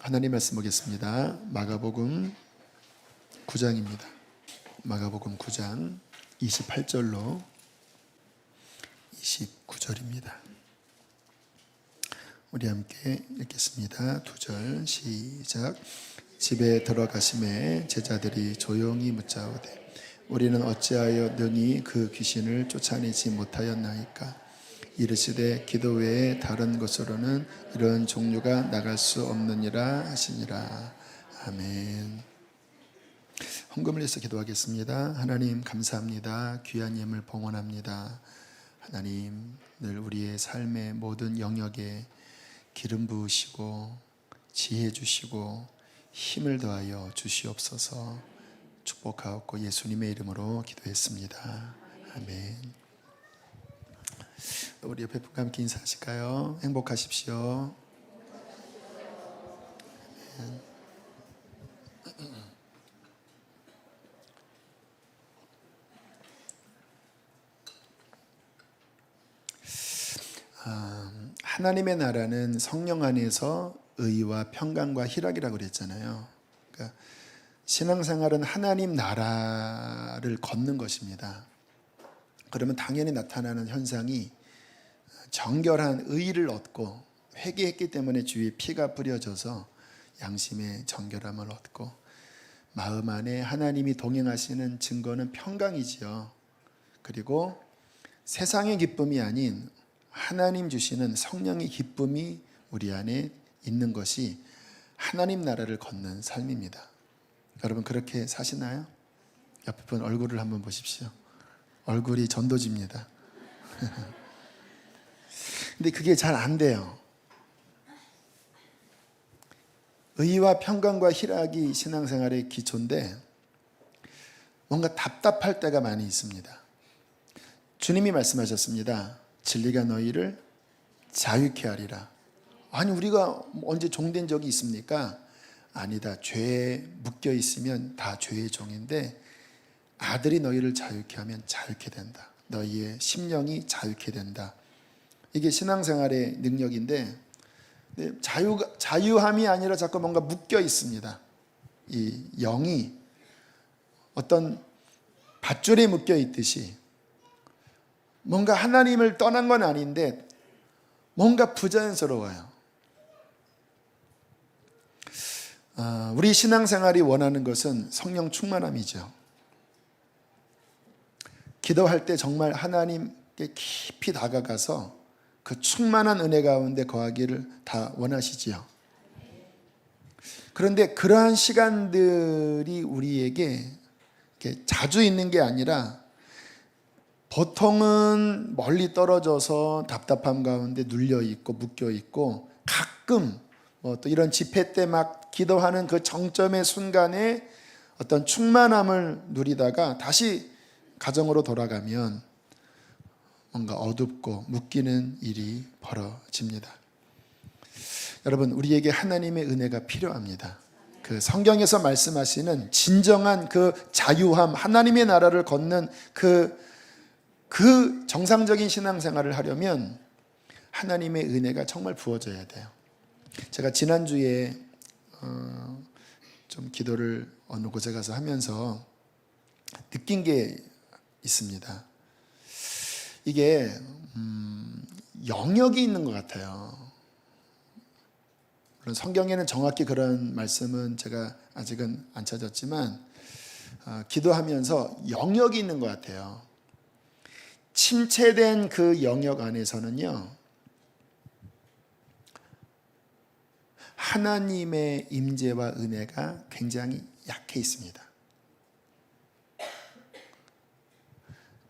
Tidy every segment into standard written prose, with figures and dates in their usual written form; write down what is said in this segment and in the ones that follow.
하나님 말씀 보겠습니다. 마가복음 9장입니다. 마가복음 9장 28절로 29절입니다. 우리 함께 읽겠습니다. 2절 시작. 집에 들어가심에 제자들이 조용히 묻자오되 우리는 어찌하여 능히 그 귀신을 쫓아내지 못하였나이까? 이르시되 기도 외에 다른 것으로는 이런 종류가 나갈 수 없느니라 하시니라. 아멘. 헌금을 해서 기도하겠습니다. 하나님 감사합니다. 귀한 예물 봉헌합니다. 하나님 늘 우리의 삶의 모든 영역에 기름 부으시고 지혜 주시고 힘을 더하여 주시옵소서. 축복하옵고 예수님의 이름으로 기도했습니다. 아멘. 우리 옆에 분과 함께 인사하실까요? 행복하십시오. 하나님의 나라는 성령 안에서 의와 평강과 희락이라고 그랬잖아요. 그러니까 신앙생활은 하나님 나라를 걷는 것입니다. 그러면 당연히 나타나는 현상이 정결한 의를 얻고 회개했기 때문에 주위에 피가 뿌려져서 양심의 정결함을 얻고 마음 안에 하나님이 동행하시는 증거는 평강이지요. 그리고 세상의 기쁨이 아닌 하나님 주시는 성령의 기쁨이 우리 안에 있는 것이 하나님 나라를 걷는 삶입니다. 여러분 그렇게 사시나요? 옆에 분 얼굴을 한번 보십시오. 얼굴이 전도지입니다. 근데 그게 잘 안 돼요. 의와 평강과 희락이 신앙생활의 기초인데 뭔가 답답할 때가 많이 있습니다. 주님이 말씀하셨습니다. 진리가 너희를 자유케 하리라. 아니 우리가 언제 종된 적이 있습니까? 아니다. 죄에 묶여 있으면 다 죄의 종인데 아들이 너희를 자유케 하면 자유케 된다. 너희의 심령이 자유케 된다. 이게 신앙생활의 능력인데 자유함이 아니라 자꾸 뭔가 묶여 있습니다. 이 영이 어떤 밧줄에 묶여 있듯이 뭔가 하나님을 떠난 건 아닌데 뭔가 부자연스러워요. 우리 신앙생활이 원하는 것은 성령 충만함이죠. 기도할 때 정말 하나님께 깊이 다가가서 그 충만한 은혜 가운데 거하기를 다 원하시지요. 그런데 그러한 시간들이 우리에게 자주 있는 게 아니라 보통은 멀리 떨어져서 답답함 가운데 눌려 있고 묶여 있고 가끔 또 이런 집회 때 막 기도하는 그 정점의 순간에 어떤 충만함을 누리다가 다시 가정으로 돌아가면 뭔가 어둡고 묶이는 일이 벌어집니다. 여러분 우리에게 하나님의 은혜가 필요합니다. 그 성경에서 말씀하시는 진정한 그 자유함, 하나님의 나라를 걷는 그 정상적인 신앙생활을 하려면 하나님의 은혜가 정말 부어져야 돼요. 제가 지난주에 좀 기도를 어느 곳에 가서 하면서 느낀 게 있습니다. 이게 영역이 있는 것 같아요. 물론 성경에는 정확히 그런 말씀은 제가 아직은 안 찾았지만 기도하면서 영역이 있는 것 같아요. 침체된 그 영역 안에서는요 하나님의 임재와 은혜가 굉장히 약해 있습니다.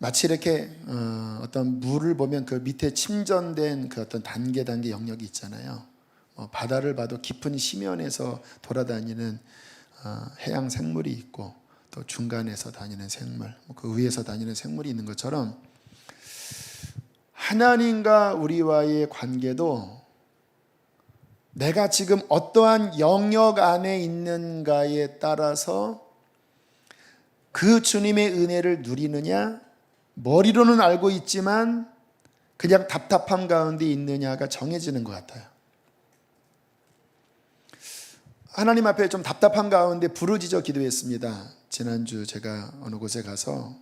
마치 이렇게 어떤 물을 보면 그 밑에 침전된 그 어떤 단계 영역이 있잖아요. 바다를 봐도 깊은 심연에서 돌아다니는 해양 생물이 있고 또 중간에서 다니는 생물, 그 위에서 다니는 생물이 있는 것처럼 하나님과 우리와의 관계도 내가 지금 어떠한 영역 안에 있는가에 따라서 그 주님의 은혜를 누리느냐, 머리로는 알고 있지만 그냥 답답함 가운데 있느냐가 정해지는 것 같아요. 하나님 앞에 좀 답답한 가운데 부르짖어 기도했습니다. 지난주 제가 어느 곳에 가서.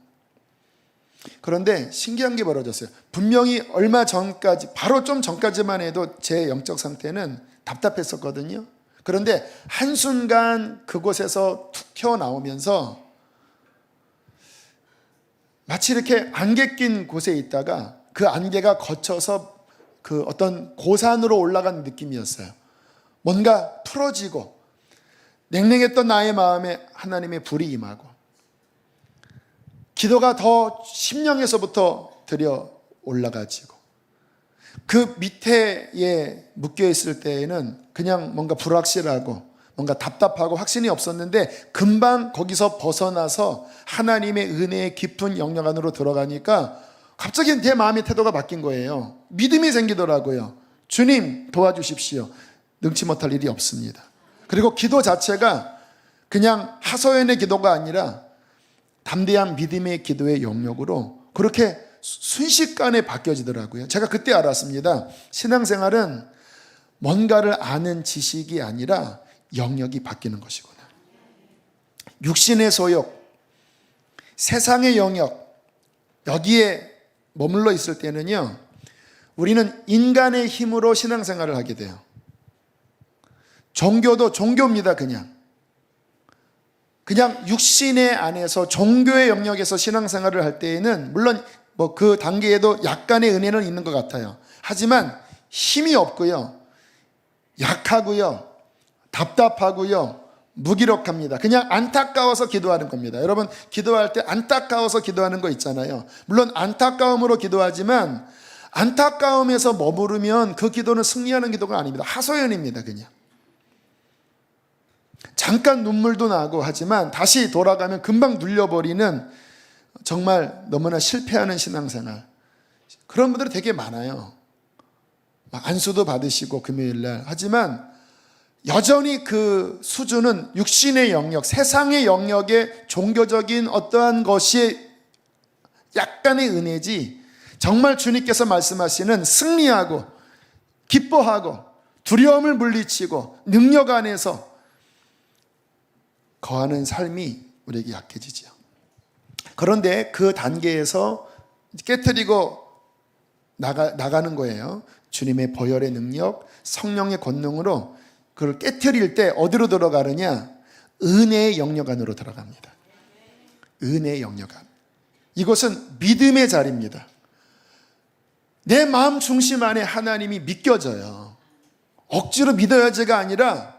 그런데 신기한 게 벌어졌어요. 분명히 얼마 전까지, 바로 좀 전까지만 해도 제 영적 상태는 답답했었거든요. 그런데 한순간 그곳에서 툭 튀어나오면서 마치 이렇게 안개 낀 곳에 있다가 그 안개가 거쳐서 그 어떤 고산으로 올라간 느낌이었어요. 뭔가 풀어지고 냉랭했던 나의 마음에 하나님의 불이 임하고 기도가 더 심령에서부터 들여 올라가지고 그 밑에에 묶여있을 때에는 그냥 뭔가 불확실하고 뭔가 답답하고 확신이 없었는데 금방 거기서 벗어나서 하나님의 은혜의 깊은 영역 안으로 들어가니까 갑자기 내 마음의 태도가 바뀐 거예요. 믿음이 생기더라고요. 주님 도와주십시오. 능치 못할 일이 없습니다. 그리고 기도 자체가 그냥 하소연의 기도가 아니라 담대한 믿음의 기도의 영역으로 그렇게 순식간에 바뀌어지더라고요. 제가 그때 알았습니다. 신앙생활은 뭔가를 아는 지식이 아니라 영역이 바뀌는 것이구나. 육신의 소욕, 세상의 영역, 여기에 머물러 있을 때는요, 우리는 인간의 힘으로 신앙생활을 하게 돼요. 종교도 종교입니다. 그냥 육신의 안에서 종교의 영역에서 신앙생활을 할 때에는 물론 뭐 그 단계에도 약간의 은혜는 있는 것 같아요. 하지만 힘이 없고요, 약하고요, 답답하고요, 무기력합니다. 그냥 안타까워서 기도하는 겁니다. 여러분 기도할 때 안타까워서 기도하는 거 있잖아요. 물론 안타까움으로 기도하지만 안타까움에서 머무르면 그 기도는 승리하는 기도가 아닙니다. 하소연입니다. 그냥 잠깐 눈물도 나고 하지만 다시 돌아가면 금방 눌려버리는 정말 너무나 실패하는 신앙생활, 그런 분들이 되게 많아요. 안수도 받으시고 금요일날. 하지만 여전히 그 수준은 육신의 영역, 세상의 영역의 종교적인 어떠한 것이 약간의 은혜지, 정말 주님께서 말씀하시는 승리하고 기뻐하고 두려움을 물리치고 능력 안에서 거하는 삶이 우리에게 약해지죠. 그런데 그 단계에서 깨트리고 나가는 거예요. 주님의 보혈의 능력, 성령의 권능으로 그걸 깨트릴 때 어디로 들어가느냐? 은혜의 영역 안으로 들어갑니다. 은혜의 영역 안. 이것은 믿음의 자리입니다. 내 마음 중심 안에 하나님이 믿겨져요. 억지로 믿어야지가 아니라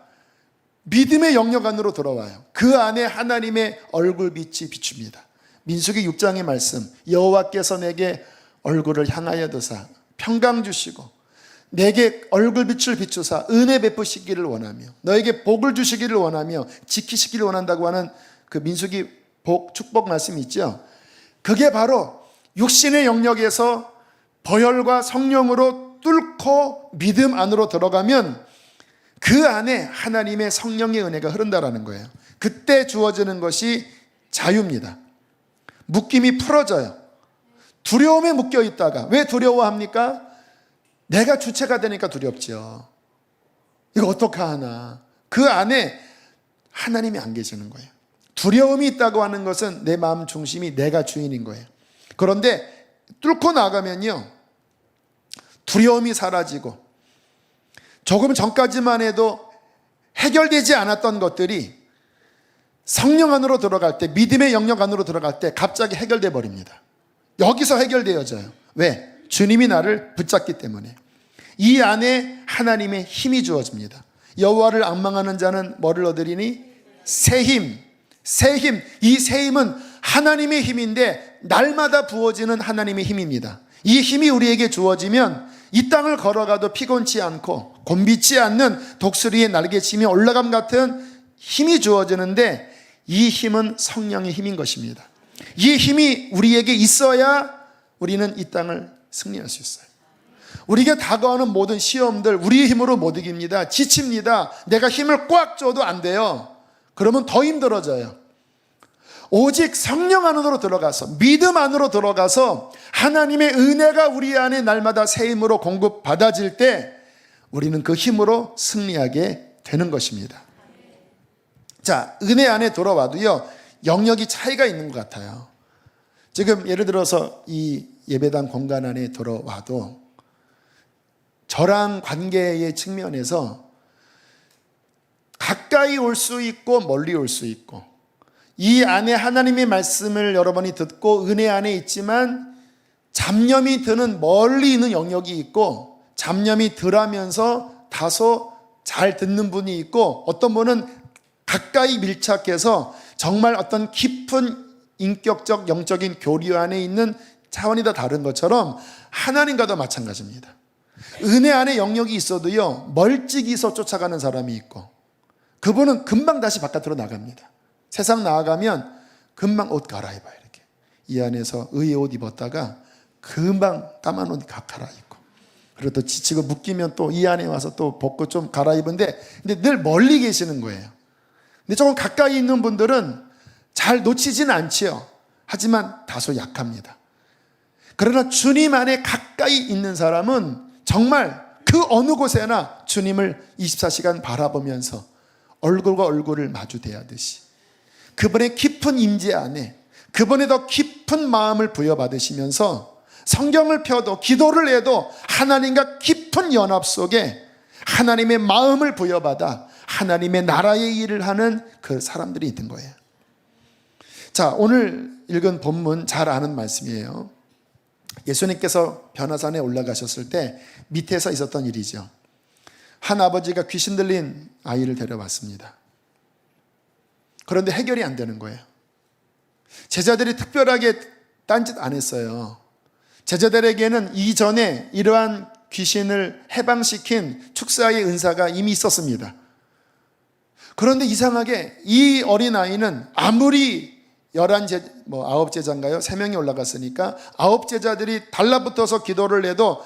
믿음의 영역 안으로 들어와요. 그 안에 하나님의 얼굴빛이 비춥니다. 민수기 6장의 말씀, 여호와께서 내게 얼굴을 향하여 두사 평강 주시고 내게 얼굴빛을 비추사 은혜 베푸시기를 원하며 너에게 복을 주시기를 원하며 지키시기를 원한다고 하는 그 민수기 축복 말씀이 있죠. 그게 바로 육신의 영역에서 보혈과 성령으로 뚫고 믿음 안으로 들어가면 그 안에 하나님의 성령의 은혜가 흐른다라는 거예요. 그때 주어지는 것이 자유입니다. 묶임이 풀어져요. 두려움에 묶여 있다가 왜 두려워합니까? 내가 주체가 되니까 두렵죠. 이거 어떡하나. 그 안에 하나님이 안 계시는 거예요. 두려움이 있다고 하는 것은 내 마음 중심이 내가 주인인 거예요. 그런데 뚫고 나가면요, 두려움이 사라지고 조금 전까지만 해도 해결되지 않았던 것들이 성령 안으로 들어갈 때, 믿음의 영역 안으로 들어갈 때 갑자기 해결돼 버립니다. 여기서 해결되어져요. 왜? 주님이 나를 붙잡기 때문에. 이 안에 하나님의 힘이 주어집니다. 여호와를 앙망하는 자는 뭐를 얻으리니? 새 힘. 새 힘. 이 새 힘은 하나님의 힘인데 날마다 부어지는 하나님의 힘입니다. 이 힘이 우리에게 주어지면 이 땅을 걸어가도 피곤치 않고 곤비치 않는 독수리의 날개치며 올라감 같은 힘이 주어지는데, 이 힘은 성령의 힘인 것입니다. 이 힘이 우리에게 있어야 우리는 이 땅을 승리할 수 있어요. 우리에게 다가오는 모든 시험들 우리의 힘으로 못 이깁니다. 지칩니다. 내가 힘을 꽉 줘도 안 돼요. 그러면 더 힘들어져요. 오직 성령 안으로 들어가서, 믿음 안으로 들어가서 하나님의 은혜가 우리 안에 날마다 새 힘으로 공급받아질 때 우리는 그 힘으로 승리하게 되는 것입니다. 자, 은혜 안에 들어와도요, 영역이 차이가 있는 것 같아요. 지금 예를 들어서 이 예배당 공간 안에 들어와도 저랑 관계의 측면에서 가까이 올 수 있고 멀리 올 수 있고, 이 안에 하나님의 말씀을 여러분이 듣고 은혜 안에 있지만 잡념이 드는 멀리 있는 영역이 있고, 잡념이 덜하면서 다소 잘 듣는 분이 있고, 어떤 분은 가까이 밀착해서 정말 어떤 깊은 인격적 영적인 교류 안에 있는 차원이 다 다른 것처럼 하나님과도 마찬가지입니다. 은혜 안에 영역이 있어도요, 멀찍이서 쫓아가는 사람이 있고, 그분은 금방 다시 바깥으로 나갑니다. 세상 나아가면 금방 옷 갈아입어요. 이렇게 이 안에서 의의 옷 입었다가 금방 까만 옷 갈아입고, 그리고 또 지치고 묶이면 또 이 안에 와서 또 벗고 좀 갈아입은데, 근데 늘 멀리 계시는 거예요. 근데 조금 가까이 있는 분들은 잘 놓치지는 않지요. 하지만 다소 약합니다. 그러나 주님 안에 가까이 있는 사람은 정말 그 어느 곳에나 주님을 24시간 바라보면서 얼굴과 얼굴을 마주 대하듯이 그분의 깊은 임재 안에 그분의 더 깊은 마음을 부여받으시면서 성경을 펴도 기도를 해도 하나님과 깊은 연합 속에 하나님의 마음을 부여받아 하나님의 나라의 일을 하는 그 사람들이 있는 거예요. 자, 오늘 읽은 본문 잘 아는 말씀이에요. 예수님께서 변화산에 올라가셨을 때 밑에서 있었던 일이죠. 한 아버지가 귀신 들린 아이를 데려왔습니다. 그런데 해결이 안 되는 거예요. 제자들이 특별하게 딴짓 안 했어요. 제자들에게는 이전에 이러한 귀신을 해방시킨 축사의 은사가 이미 있었습니다. 그런데 이상하게 이 어린아이는 아무리 9 제자인가요? 3명이 올라갔으니까 9 제자들이 달라붙어서 기도를 해도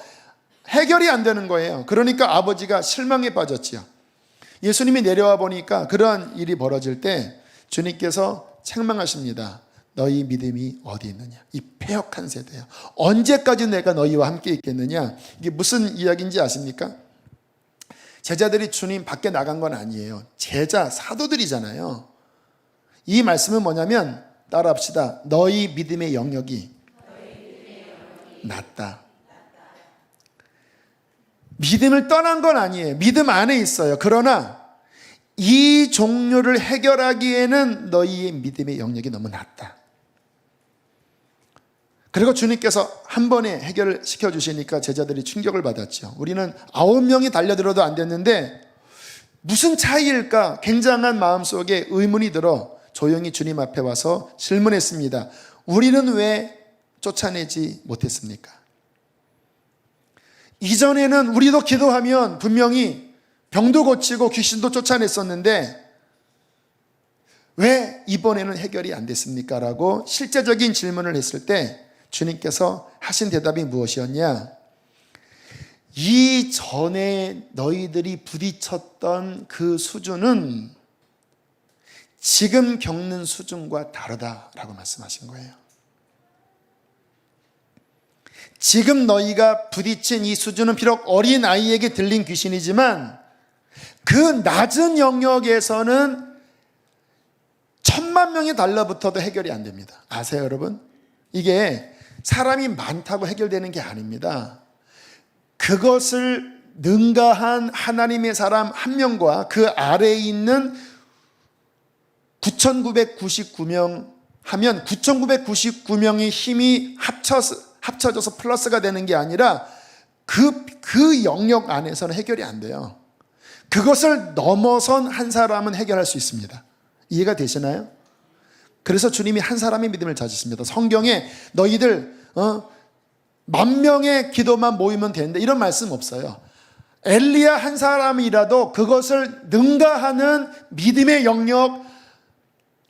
해결이 안 되는 거예요. 그러니까 아버지가 실망에 빠졌지요. 예수님이 내려와 보니까 그러한 일이 벌어질 때 주님께서 책망하십니다. 너희 믿음이 어디 있느냐? 이 패역한 세대야. 언제까지 내가 너희와 함께 있겠느냐? 이게 무슨 이야기인지 아십니까? 제자들이 주님 밖에 나간 건 아니에요. 제자, 사도들이잖아요. 이 말씀은 뭐냐면 따라합시다. 너희 믿음의 영역이 낮다. 믿음을 떠난 건 아니에요. 믿음 안에 있어요. 그러나 이 종류를 해결하기에는 너희의 믿음의 영역이 너무 낮다. 그리고 주님께서 한 번에 해결을 시켜주시니까 제자들이 충격을 받았죠. 우리는 9명이 달려들어도 안 됐는데 무슨 차이일까? 굉장한 마음속에 의문이 들어 조용히 주님 앞에 와서 질문했습니다. 우리는 왜 쫓아내지 못했습니까? 이전에는 우리도 기도하면 분명히 병도 고치고 귀신도 쫓아냈었는데 왜 이번에는 해결이 안 됐습니까? 라고 실제적인 질문을 했을 때 주님께서 하신 대답이 무엇이었냐? 이전에 너희들이 부딪혔던 그 수준은 지금 겪는 수준과 다르다라고 말씀하신 거예요. 지금 너희가 부딪힌 이 수준은 비록 어린 아이에게 들린 귀신이지만 그 낮은 영역에서는 10,000만 명이 달라붙어도 해결이 안 됩니다. 아세요, 여러분? 이게 사람이 많다고 해결되는 게 아닙니다. 그것을 능가한 하나님의 사람 한 명과 그 아래에 있는 9,999명 하면 9,999명의 힘이 합쳐져서 플러스가 되는 게 아니라 그 영역 안에서는 해결이 안 돼요. 그것을 넘어선 한 사람은 해결할 수 있습니다. 이해가 되시나요? 그래서 주님이 한 사람의 믿음을 찾으십니다. 성경에 너희들 10,000명의 기도만 모이면 되는데 이런 말씀 없어요. 엘리야 한 사람이라도 그것을 능가하는 믿음의 영역,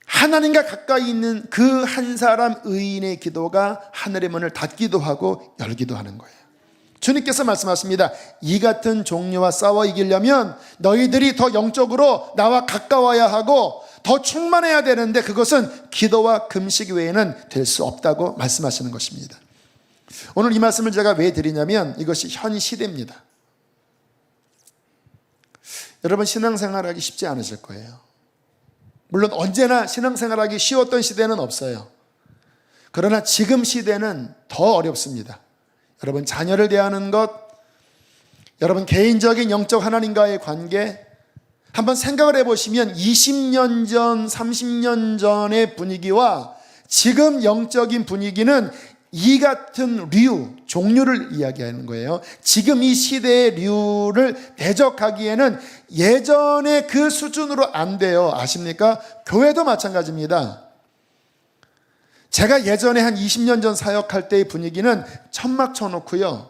하나님과 가까이 있는 그 한 사람 의인의 기도가 하늘의 문을 닫기도 하고 열기도 하는 거예요. 주님께서 말씀하십니다. 이 같은 종류와 싸워 이기려면 너희들이 더 영적으로 나와 가까워야 하고 더 충만해야 되는데 그것은 기도와 금식 외에는 될 수 없다고 말씀하시는 것입니다. 오늘 이 말씀을 제가 왜 드리냐면 이것이 현 시대입니다. 여러분 신앙생활하기 쉽지 않으실 거예요. 물론 언제나 신앙생활하기 쉬웠던 시대는 없어요. 그러나 지금 시대는 더 어렵습니다. 여러분 자녀를 대하는 것, 여러분 개인적인 영적 하나님과의 관계, 한번 생각을 해보시면 20년 전, 30년 전의 분위기와 지금 영적인 분위기는 이 같은 류, 종류를 이야기하는 거예요. 지금 이 시대의 류를 대적하기에는 예전의 그 수준으로 안 돼요. 아십니까? 교회도 마찬가지입니다. 제가 예전에 한 20년 전 사역할 때의 분위기는 천막 쳐놓고요,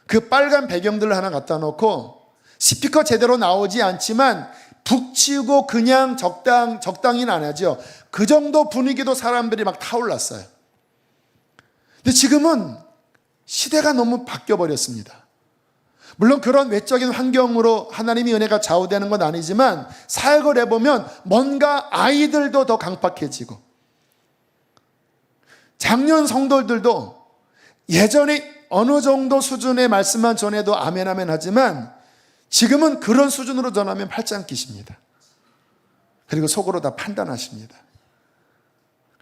그 빨간 배경들을 하나 갖다 놓고 스피커 제대로 나오지 않지만 북치고 그냥 적당히는 안 하죠. 그 정도 분위기도 사람들이 막 타올랐어요. 근데 지금은 시대가 너무 바뀌어 버렸습니다. 물론 그런 외적인 환경으로 하나님의 은혜가 좌우되는 건 아니지만 사역을 해보면 뭔가 아이들도 더 강팍해지고, 작년 성도들도 예전에 어느 정도 수준의 말씀만 전해도 아멘 아멘 하지만 지금은 그런 수준으로 전하면 팔짱 끼십니다. 그리고 속으로 다 판단하십니다.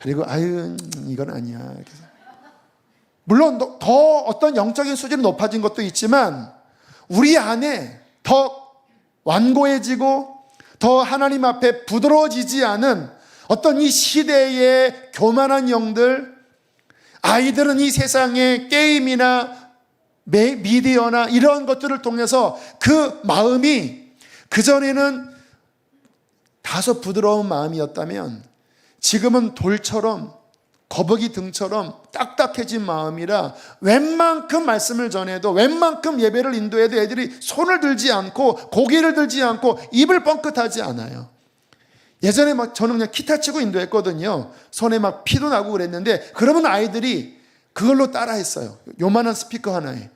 그리고 아유 이건 아니야. 그래서 물론 더 어떤 영적인 수준이 높아진 것도 있지만 우리 안에 더 완고해지고 더 하나님 앞에 부드러워지지 않은 어떤 이 시대의 교만한 영들, 아이들은 이 세상의 게임이나 미디어나 이런 것들을 통해서 그 마음이 그전에는 다소 부드러운 마음이었다면 지금은 돌처럼 거북이 등처럼 딱딱해진 마음이라 웬만큼 말씀을 전해도, 웬만큼 예배를 인도해도 애들이 손을 들지 않고 고개를 들지 않고 입을 뻥끗하지 않아요. 예전에 막 저는 그냥 기타 치고 인도했거든요. 손에 막 피도 나고 그랬는데 그러면 아이들이 그걸로 따라했어요. 요만한 스피커 하나에.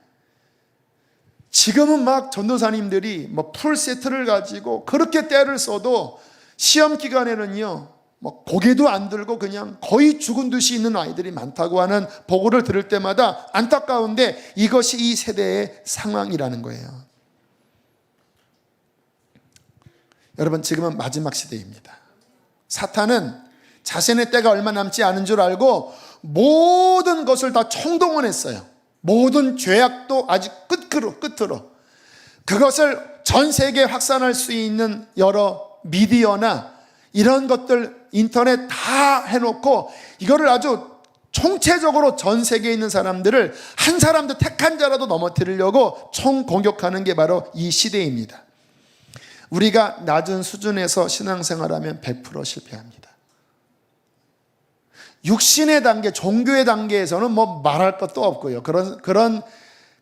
지금은 막 전도사님들이 뭐 풀 세트를 가지고 그렇게 때를 써도 시험 기간에는요, 뭐 고개도 안 들고 그냥 거의 죽은 듯이 있는 아이들이 많다고 하는 보고를 들을 때마다 안타까운데 이것이 이 세대의 상황이라는 거예요. 여러분 지금은 마지막 시대입니다. 사탄은 자신의 때가 얼마 남지 않은 줄 알고 모든 것을 다 총동원했어요. 모든 죄악도 아주 끝으로 그것을 전 세계에 확산할 수 있는 여러 미디어나 이런 것들 인터넷 다 해놓고 이거를 아주 총체적으로 전 세계에 있는 사람들을 한 사람도 택한 자라도 넘어뜨리려고 총공격하는 게 바로 이 시대입니다. 우리가 낮은 수준에서 신앙생활하면 100% 실패합니다. 육신의 단계, 종교의 단계에서는 뭐 말할 것도 없고요. 그런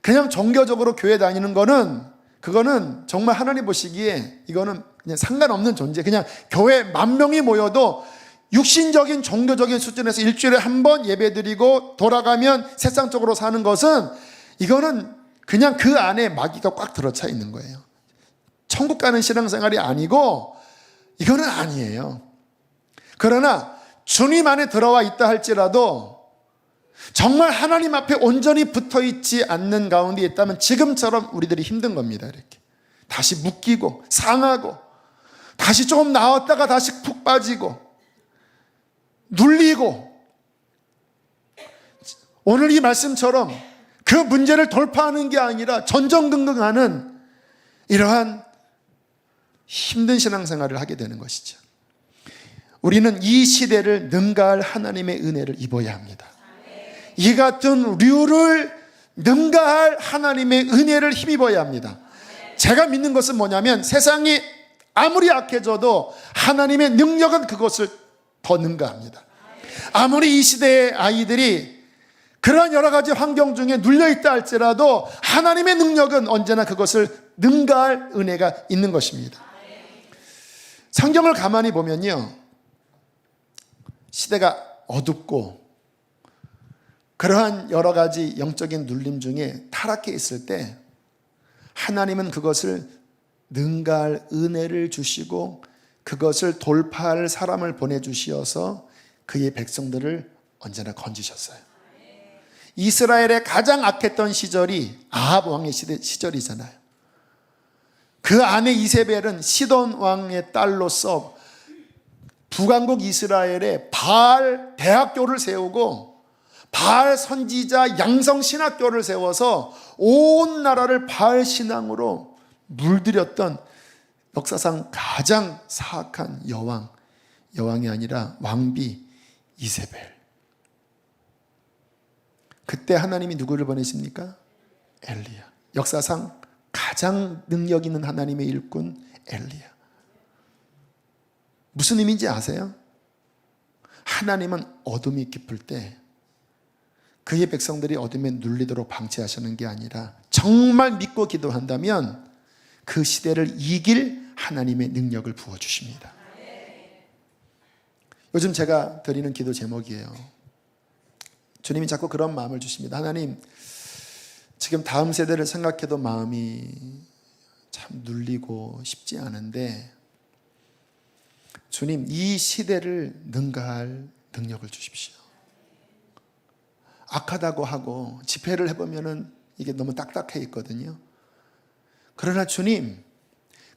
그냥 종교적으로 교회 다니는 그거는 정말 하나님 보시기에 이거는 그냥 상관없는 존재. 그냥 교회 10,000명이 모여도 육신적인 종교적인 수준에서 일주일에 한 번 예배드리고 돌아가면 세상적으로 사는 것은 이거는 그냥 그 안에 마귀가 꽉 들어차 있는 거예요. 천국 가는 신앙생활이 아니고 이거는 아니에요. 그러나 주님 안에 들어와 있다 할지라도 정말 하나님 앞에 온전히 붙어 있지 않는 가운데 있다면 지금처럼 우리들이 힘든 겁니다. 이렇게 다시 묶이고 상하고 다시 조금 나왔다가 다시 푹 빠지고 눌리고, 오늘 이 말씀처럼 그 문제를 돌파하는 게 아니라 전전긍긍하는 이러한 힘든 신앙생활을 하게 되는 것이죠. 우리는 이 시대를 능가할 하나님의 은혜를 입어야 합니다. 이 같은 류를 능가할 하나님의 은혜를 힘입어야 합니다. 제가 믿는 것은 뭐냐면 세상이 아무리 악해져도 하나님의 능력은 그것을 더 능가합니다. 아무리 이 시대의 아이들이 그런 여러 가지 환경 중에 눌려있다 할지라도 하나님의 능력은 언제나 그것을 능가할 은혜가 있는 것입니다. 성경을 가만히 보면요, 시대가 어둡고 그러한 여러 가지 영적인 눌림 중에 타락해 있을 때 하나님은 그것을 능가할 은혜를 주시고 그것을 돌파할 사람을 보내주시어서 그의 백성들을 언제나 건지셨어요. 이스라엘의 가장 악했던 시절이 아합 왕의 시절이잖아요. 그 안에 이세벨은 시돈 왕의 딸로서 북왕국 이스라엘에 바알 대학교를 세우고 바알 선지자 양성 신학교를 세워서 온 나라를 바알 신앙으로 물들였던 역사상 가장 사악한 여왕이 아니라 왕비 이세벨. 그때 하나님이 누구를 보내십니까? 엘리야. 역사상 가장 능력 있는 하나님의 일꾼 엘리야. 무슨 의미인지 아세요? 하나님은 어둠이 깊을 때 그의 백성들이 어둠에 눌리도록 방치하시는 게 아니라 정말 믿고 기도한다면 그 시대를 이길 하나님의 능력을 부어주십니다. 요즘 제가 드리는 기도 제목이에요. 주님이 자꾸 그런 마음을 주십니다. 하나님, 지금 다음 세대를 생각해도 마음이 참 눌리고 쉽지 않은데 주님, 이 시대를 능가할 능력을 주십시오. 악하다고 하고 집회를 해보면은 이게 너무 딱딱해 있거든요. 그러나 주님,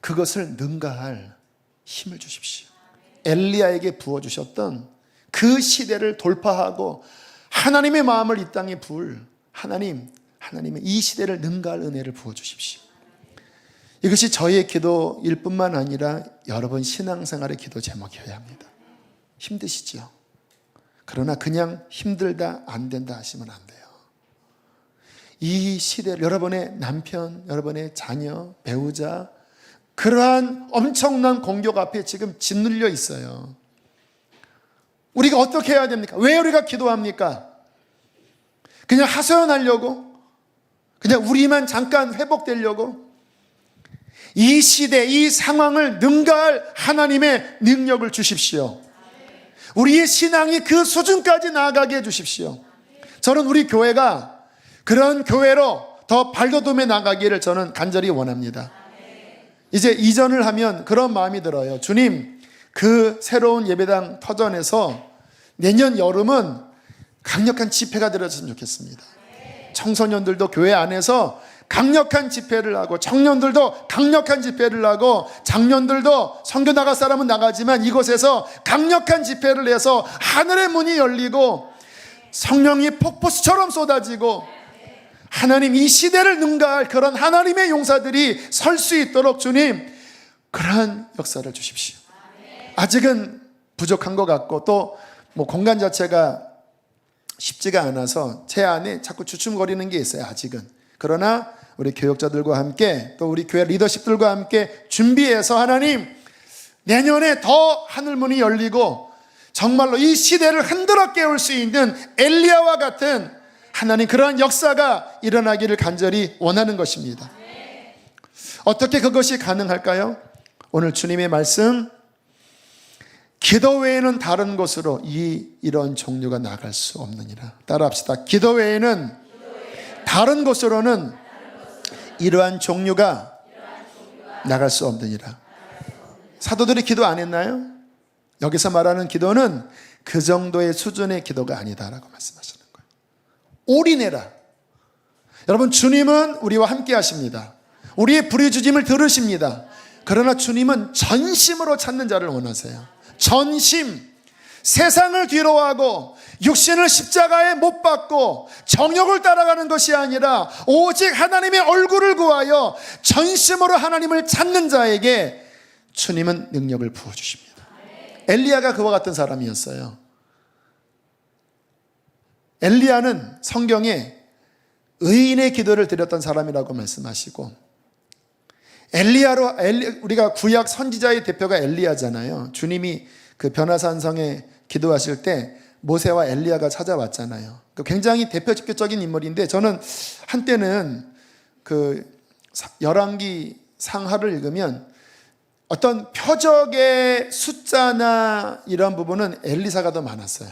그것을 능가할 힘을 주십시오. 엘리야에게 부어주셨던 그 시대를 돌파하고 하나님의 마음을 이 땅에 부을 하나님의 이 시대를 능가할 은혜를 부어주십시오. 이것이 저희의 기도일 뿐만 아니라 여러분 신앙생활의 기도 제목이어야 합니다. 힘드시죠? 그러나 그냥 힘들다 안 된다 하시면 안 돼요. 이 시대를 여러분의 남편, 여러분의 자녀, 배우자 그러한 엄청난 공격 앞에 지금 짓눌려 있어요. 우리가 어떻게 해야 됩니까? 왜 우리가 기도합니까? 그냥 하소연하려고? 그냥 우리만 잠깐 회복되려고? 이 시대, 이 상황을 능가할 하나님의 능력을 주십시오. 우리의 신앙이 그 수준까지 나아가게 해주십시오. 저는 우리 교회가 그런 교회로 더 발돋움해 나가기를 저는 간절히 원합니다. 이제 이전을 하면 그런 마음이 들어요. 주님, 그 새로운 예배당 터전에서 내년 여름은 강력한 집회가 되어졌으면 좋겠습니다. 청소년들도 교회 안에서 강력한 집회를 하고 청년들도 강력한 집회를 하고 장년들도 선교 나갈 사람은 나가지만 이곳에서 강력한 집회를 해서 하늘의 문이 열리고 성령이 폭포수처럼 쏟아지고 하나님 이 시대를 능가할 그런 하나님의 용사들이 설 수 있도록 주님 그러한 역사를 주십시오. 아직은 부족한 것 같고 또 공간 자체가 쉽지가 않아서 제 안에 자꾸 주춤거리는 게 있어요. 아직은. 그러나 우리 교역자들과 함께 또 우리 교회 리더십들과 함께 준비해서 하나님 내년에 더 하늘문이 열리고 정말로 이 시대를 흔들어 깨울 수 있는 엘리야와 같은 하나님 그러한 역사가 일어나기를 간절히 원하는 것입니다. 어떻게 그것이 가능할까요? 오늘 주님의 말씀 기도 외에는 다른 곳으로 이런 종류가 나갈 수 없느니라. 따라합시다. 기도 외에는 다른 곳으로는 이러한 종류가 나갈 수 없느니라. 사도들이 기도 안 했나요? 여기서 말하는 기도는 그 정도의 수준의 기도가 아니다라고 말씀하시는 거예요. 올인해라. 여러분 주님은 우리와 함께 하십니다. 우리의 부르짖음을 들으십니다. 그러나 주님은 전심으로 찾는 자를 원하세요. 전심. 세상을 뒤로하고 육신을 십자가에 못 박고 정욕을 따라가는 것이 아니라 오직 하나님의 얼굴을 구하여 전심으로 하나님을 찾는 자에게 주님은 능력을 부어주십니다. 엘리야가 그와 같은 사람이었어요. 엘리야는 성경에 의인의 기도를 드렸던 사람이라고 말씀하시고 우리가 구약 선지자의 대표가 엘리야잖아요. 주님이 그 변화산성에 기도하실 때 모세와 엘리야가 찾아왔잖아요. 굉장히 대표적인 인물인데 저는 한때는 그 열왕기 상하를 읽으면 어떤 표적의 숫자나 이런 부분은 엘리사가 더 많았어요.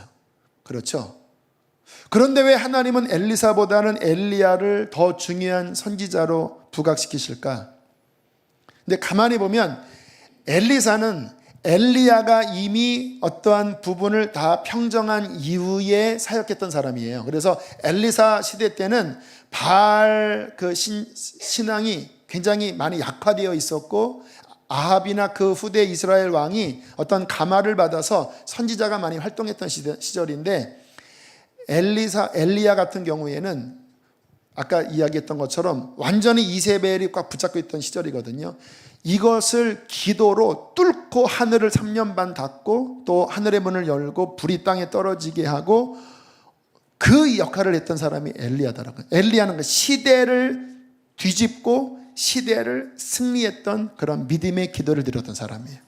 그렇죠? 그런데 왜 하나님은 엘리사보다는 엘리야를 더 중요한 선지자로 부각시키실까? 근데 가만히 보면 엘리사는 엘리야가 이미 어떠한 부분을 다 평정한 이후에 사역했던 사람이에요. 그래서 엘리사 시대 때는 바알 그 신앙이 굉장히 많이 약화되어 있었고 아합이나 그 후대 이스라엘 왕이 어떤 감화를 받아서 선지자가 많이 활동했던 시절인데, 엘리야 같은 경우에는 아까 이야기했던 것처럼 완전히 이세벨이 꽉 붙잡고 있던 시절이거든요. 이것을 기도로 뚫고 하늘을 3년 반 닫고 또 하늘의 문을 열고 불이 땅에 떨어지게 하고, 그 역할을 했던 사람이 엘리야더라고요. 엘리야는 그 시대를 뒤집고 시대를 승리했던 그런 믿음의 기도를 드렸던 사람이에요.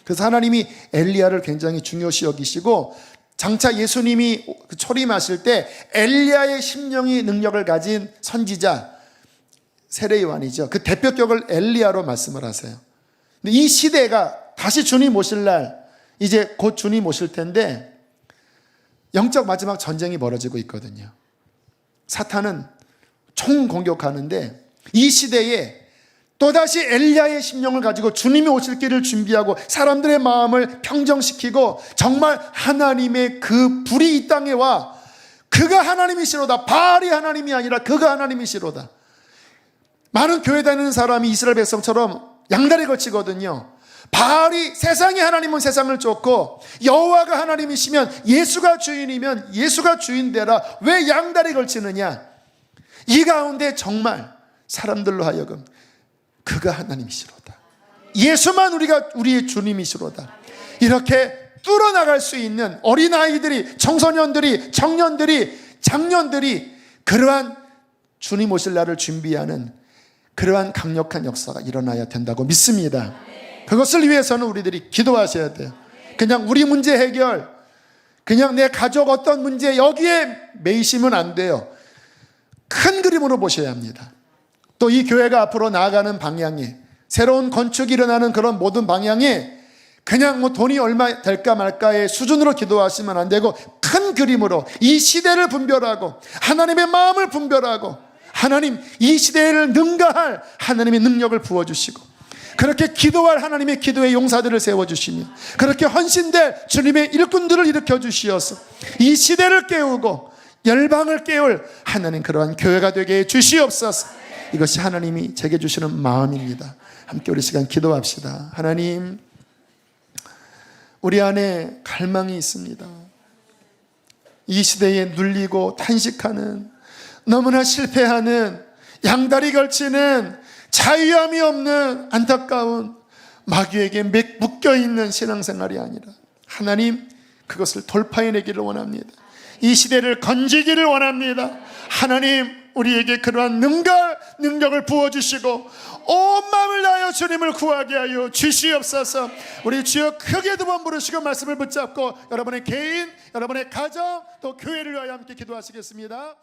그래서 하나님이 엘리야를 굉장히 중요시 여기시고, 장차 예수님이 초림하실 때 엘리야의 심령의 능력을 가진 선지자 세례 요한이죠. 그 대표격을 엘리야로 말씀을 하세요. 근데 이 시대가 다시 주님 오실 날, 이제 곧 주님 오실 텐데 영적 마지막 전쟁이 벌어지고 있거든요. 사탄은 총 공격하는데, 이 시대에 또다시 엘리야의 심령을 가지고 주님이 오실 길을 준비하고 사람들의 마음을 평정시키고, 정말 하나님의 그 불이 이 땅에 와, 그가 하나님이시로다, 바알이 하나님이 아니라 그가 하나님이시로다. 많은 교회 다니는 사람이 이스라엘 백성처럼 양다리 걸치거든요. 바알이, 세상의 하나님은 세상을 쫓고 여호와가 하나님이시면, 예수가 주인이면 예수가 주인되라, 왜 양다리 걸치느냐. 이 가운데 정말 사람들로 하여금 그가 하나님이시로다, 예수만 우리의 주님이시로다, 이렇게 뚫어나갈 수 있는 어린아이들이, 청소년들이, 청년들이, 장년들이 그러한 주님 오실 날을 준비하는 그러한 강력한 역사가 일어나야 된다고 믿습니다. 그것을 위해서는 우리들이 기도하셔야 돼요. 그냥 우리 문제 해결, 그냥 내 가족 어떤 문제, 여기에 매이시면 안 돼요. 큰 그림으로 보셔야 합니다. 또 이 교회가 앞으로 나아가는 방향에, 새로운 건축이 일어나는 그런 모든 방향에 그냥 뭐 돈이 얼마 될까 말까의 수준으로 기도하시면 안 되고, 큰 그림으로 이 시대를 분별하고 하나님의 마음을 분별하고, 하나님 이 시대를 능가할 하나님의 능력을 부어주시고, 그렇게 기도할 하나님의 기도의 용사들을 세워주시며, 그렇게 헌신될 주님의 일꾼들을 일으켜 주시어서 이 시대를 깨우고 열방을 깨울 하나님 그러한 교회가 되게 해 주시옵소서. 이것이 하나님이 제게 주시는 마음입니다. 함께 우리 시간 기도합시다. 하나님, 우리 안에 갈망이 있습니다. 이 시대에 눌리고 탄식하는, 너무나 실패하는, 양다리 걸치는, 자유함이 없는 안타까운 마귀에게 묶여있는 신앙생활이 아니라, 하나님 그것을 돌파해내기를 원합니다. 이 시대를 건지기를 원합니다. 하나님, 우리에게 그러한 능력을 부어주시고 온 마음을 다하여 주님을 구하게 하여 주시옵소서. 우리 주여 크게 두 번 부르시고 말씀을 붙잡고 여러분의 개인, 여러분의 가정, 또 교회를 위하여 함께 기도하시겠습니다.